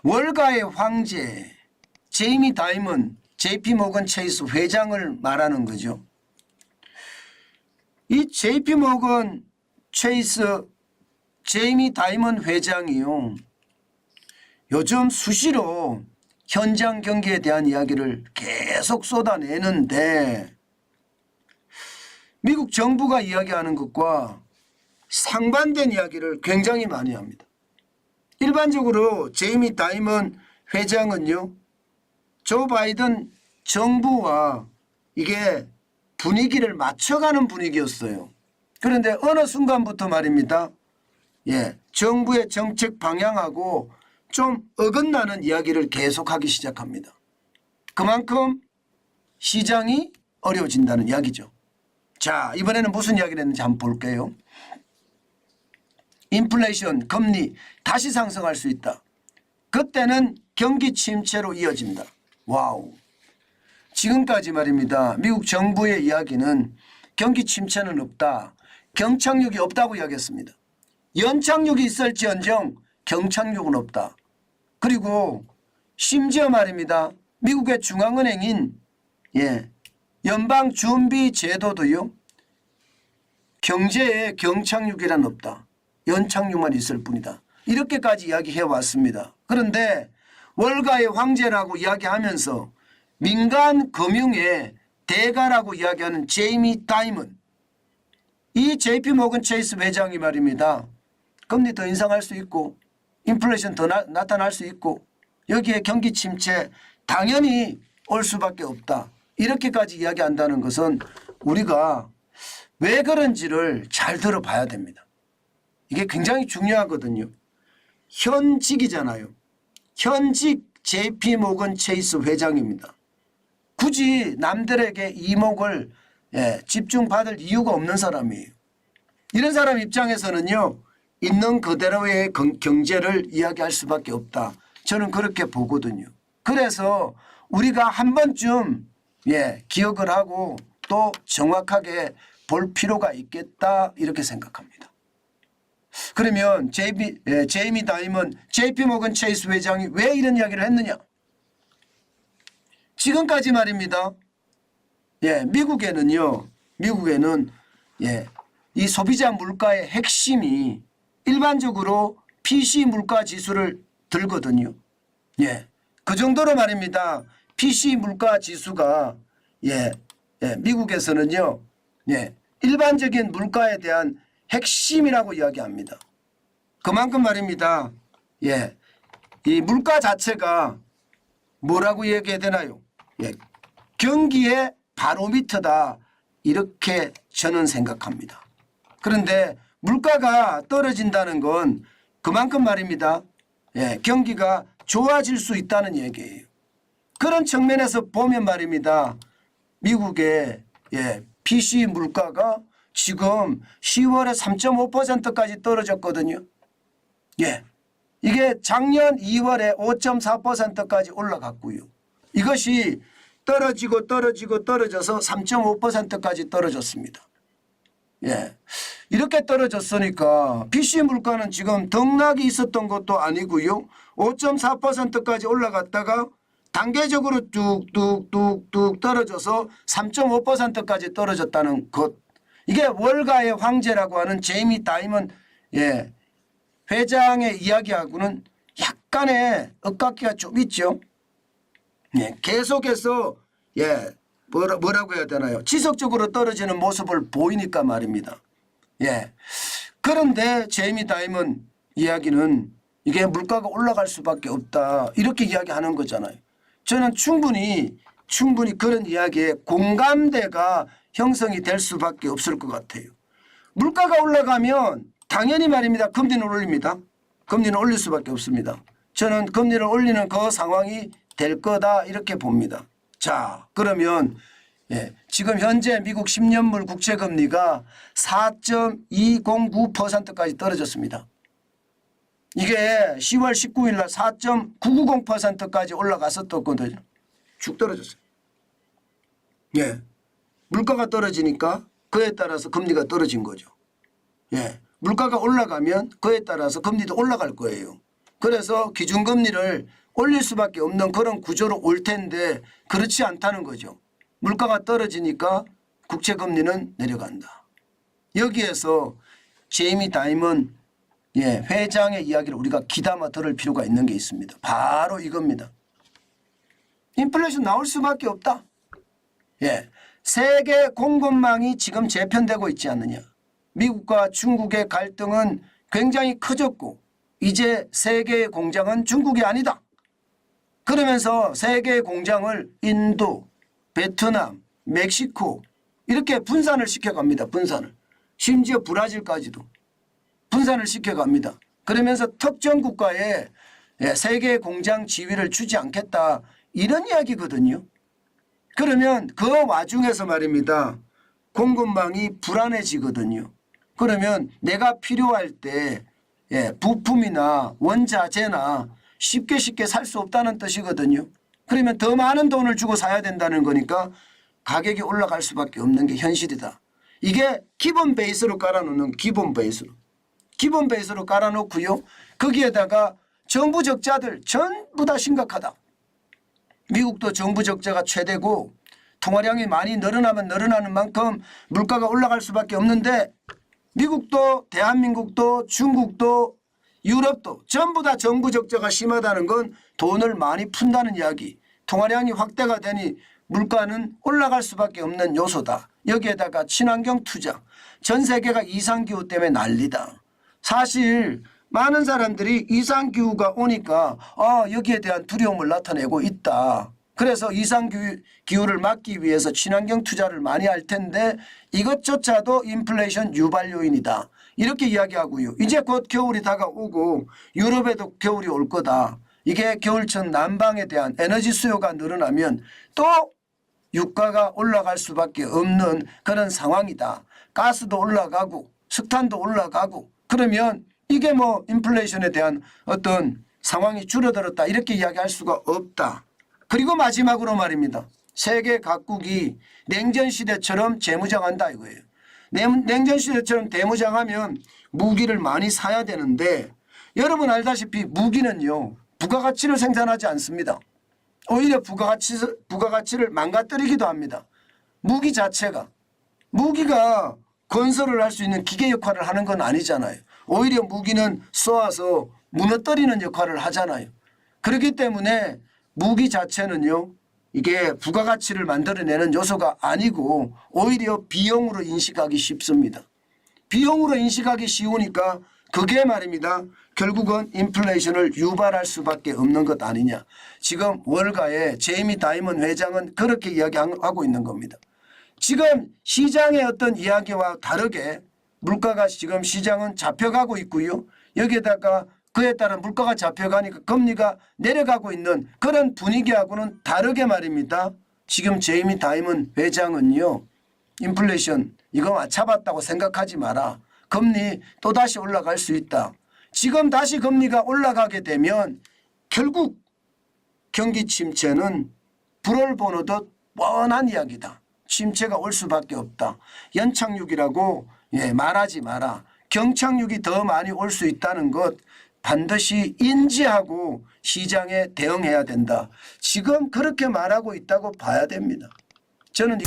월가의 황제 제이미 다이먼 JP 모건 체이스 회장을 말하는 거죠. 이 JP 모건 체이스 제이미 다이먼 회장이요, 요즘 수시로 현장 경기에 대한 이야기를 계속 쏟아내는데 미국 정부가 이야기하는 것과 상반된 이야기를 굉장히 많이 합니다. 일반적으로 제이미 다이먼 회장은요, 조 바이든 정부와 이게 분위기를 맞춰가는 분위기였어요. 그런데 어느 순간부터 말입니다, 정부의 정책 방향하고 좀 어긋나는 이야기를 계속하기 시작합니다. 그만큼 시장이 어려워진다는 이야기죠. 자, 이번에는 무슨 이야기를 했는지 한번 볼게요. 인플레이션, 금리 다시 상승할 수 있다. 그때는 경기 침체로 이어진다. 와우. 지금까지 말입니다, 미국 정부의 이야기는 경기 침체는 없다, 경착륙이 없다고 이야기했습니다. 연착륙이 있을지언정 경착륙은 없다. 그리고 심지어 말입니다, 미국의 중앙은행인 연방준비제도도요, 경제에 경착륙이란 없다, 연착륙만 있을 뿐이다, 이렇게까지 이야기해 왔습니다. 그런데 월가의 황제라고 이야기하면서 민간 금융의 대가라고 이야기하는 제이미 다이먼, 이 JP 모건 체이스 회장이 말입니다, 금리 더 인상할 수 있고 인플레이션 더 나타날 수 있고 여기에 경기 침체 당연히 올 수밖에 없다, 이렇게까지 이야기한다는 것은 우리가 왜 그런지를 잘 들어봐야 됩니다. 이게 굉장히 중요하거든요. 현직이잖아요. 현직 JP 모건 체이스 회장입니다. 굳이 남들에게 이목을 집중받을 이유가 없는 사람이에요. 이런 사람 입장에서는요, 있는 그대로의 경제를 이야기할 수밖에 없다, 저는 그렇게 보거든요. 그래서 우리가 한 번쯤 기억을 하고 또 정확하게 볼 필요가 있겠다, 이렇게 생각합니다. 그러면 제이미 다이먼 JP 모건 체이스 회장이 왜 이런 이야기를 했느냐. 지금까지 말입니다, 미국에는 이 소비자 물가의 핵심이 일반적으로 PC 물가 지수를 들거든요. 그 정도로 말입니다, PC 물가 지수가 미국에서는요, 일반적인 물가에 대한 핵심이라고 이야기합니다. 그만큼 말입니다, 이 물가 자체가 뭐라고 얘기해야 되나요? 경기의 바로미터다, 이렇게 저는 생각합니다. 그런데 물가가 떨어진다는 건 그만큼 말입니다, 경기가 좋아질 수 있다는 얘기예요. 그런 측면에서 보면 말입니다, 미국의 PC 물가가 지금 10월에 3.5%까지 떨어졌거든요. 이게 작년 2월에 5.4%까지 올라갔고요. 이것이 떨어져서 3.5%까지 떨어졌습니다. 이렇게 떨어졌으니까 PC 물가는 지금 등락이 있었던 것도 아니고요, 5.4%까지 올라갔다가 단계적으로 뚝뚝뚝뚝 떨어져서 3.5%까지 떨어졌다는 것, 이게 월가의 황제라고 하는 제이미 다이먼 회장의 이야기하고는 약간의 엇각기가 좀 있죠. 계속해서 뭐라고 해야 되나요, 지속적으로 떨어지는 모습을 보이니까 말입니다. 그런데 제이미 다이먼 이야기는 이게 물가가 올라갈 수밖에 없다, 이렇게 이야기하는 거잖아요. 저는 충분히 그런 이야기에 공감대가 형성이 될 수밖에 없을 것 같아요. 물가가 올라가면 당연히 말입니다, 금리는 올립니다. 금리는 올릴 수밖에 없습니다. 저는 금리를 올리는 그 상황이 될 거다, 이렇게 봅니다. 자, 그러면 지금 현재 미국 10년물 국채금리가 4.209%까지 떨어졌습니다. 이게 10월 19일 날 4.990%까지 올라갔었거든요. 쭉 떨어졌어요. 물가가 떨어지니까 그에 따라서 금리가 떨어진 거죠. 물가가 올라가면 그에 따라서 금리도 올라갈 거예요. 그래서 기준금리를 올릴 수밖에 없는 그런 구조로 올 텐데 그렇지 않다는 거죠. 물가가 떨어지니까 국채금리는 내려간다. 여기에서 제이미 다이먼 회장의 이야기를 우리가 귀담아 들을 필요가 있는 게 있습니다. 바로 이겁니다. 인플레이션 나올 수밖에 없다. 세계 공급망이 지금 재편되고 있지 않느냐. 미국과 중국의 갈등은 굉장히 커졌고 이제 세계의 공장은 중국이 아니다. 그러면서 세계의 공장을 인도, 베트남, 멕시코 이렇게 분산을 시켜갑니다. 분산을. 심지어 브라질까지도 분산을 시켜갑니다. 그러면서 특정 국가에 세계 공장 지위를 주지 않겠다. 이런 이야기거든요. 그러면 그 와중에서 말입니다. 공급망이 불안해지거든요. 그러면 내가 필요할 때 부품이나 원자재나 쉽게 살 수 없다는 뜻이거든요. 그러면 더 많은 돈을 주고 사야 된다는 거니까 가격이 올라갈 수밖에 없는 게 현실이다. 이게 기본 베이스로 깔아놓는 기본 베이스로 깔아놓고요. 거기에다가 정부 적자들 전부 다 심각하다. 미국도 정부 적자가 최대고 통화량이 많이 늘어나면 늘어나는 만큼 물가가 올라갈 수밖에 없는데 미국도 대한민국도 중국도 유럽도 전부 다 정부 적자가 심하다는 건 돈을 많이 푼다는 이야기. 통화량이 확대가 되니 물가는 올라갈 수밖에 없는 요소다. 여기에다가 친환경 투자. 전 세계가 이상기후 때문에 난리다. 사실 많은 사람들이 이상기후가 오니까 여기에 대한 두려움을 나타내고 있다. 그래서 이상기후를 막기 위해서 친환경 투자를 많이 할 텐데 이것조차도 인플레이션 유발 요인이다. 이렇게 이야기하고요. 이제 곧 겨울이 다가오고 유럽에도 겨울이 올 거다. 이게 겨울철 난방에 대한 에너지 수요가 늘어나면 또 유가가 올라갈 수밖에 없는 그런 상황이다. 가스도 올라가고 석탄도 올라가고 그러면 이게 뭐 인플레이션에 대한 어떤 상황이 줄어들었다. 이렇게 이야기할 수가 없다. 그리고 마지막으로 말입니다. 세계 각국이 냉전시대처럼 재무장한다 이거예요. 냉전시대처럼 재무장하면 무기를 많이 사야 되는데 여러분 알다시피 무기는요. 부가가치를 생산하지 않습니다. 오히려 부가가치를 망가뜨리기도 합니다. 무기 자체가. 무기가 건설을 할 수 있는 기계 역할을 하는 건 아니잖아요. 오히려 무기는 쏘아서 무너뜨리는 역할을 하잖아요. 그렇기 때문에 무기 자체는요. 이게 부가가치를 만들어내는 요소가 아니고 오히려 비용으로 인식하기 쉽습니다. 비용으로 인식하기 쉬우니까 그게 말입니다. 결국은 인플레이션을 유발할 수밖에 없는 것 아니냐. 지금 월가의 제이미 다이먼 회장은 그렇게 이야기하고 있는 겁니다. 지금 시장의 어떤 이야기와 다르게 물가가 지금 시장은 잡혀가고 있고요. 여기에다가 그에 따른 물가가 잡혀가니까 금리가 내려가고 있는 그런 분위기하고는 다르게 말입니다. 지금 제이미 다이먼 회장은요. 인플레이션 이거 잡았다고 생각하지 마라. 금리 또다시 올라갈 수 있다. 지금 다시 금리가 올라가게 되면 결국 경기 침체는 불을 보듯 뻔한 이야기다. 침체가 올 수밖에 없다. 연착륙이라고 말하지 마라. 경착륙이 더 많이 올 수 있다는 것 반드시 인지하고 시장에 대응해야 된다. 지금 그렇게 말하고 있다고 봐야 됩니다. 저는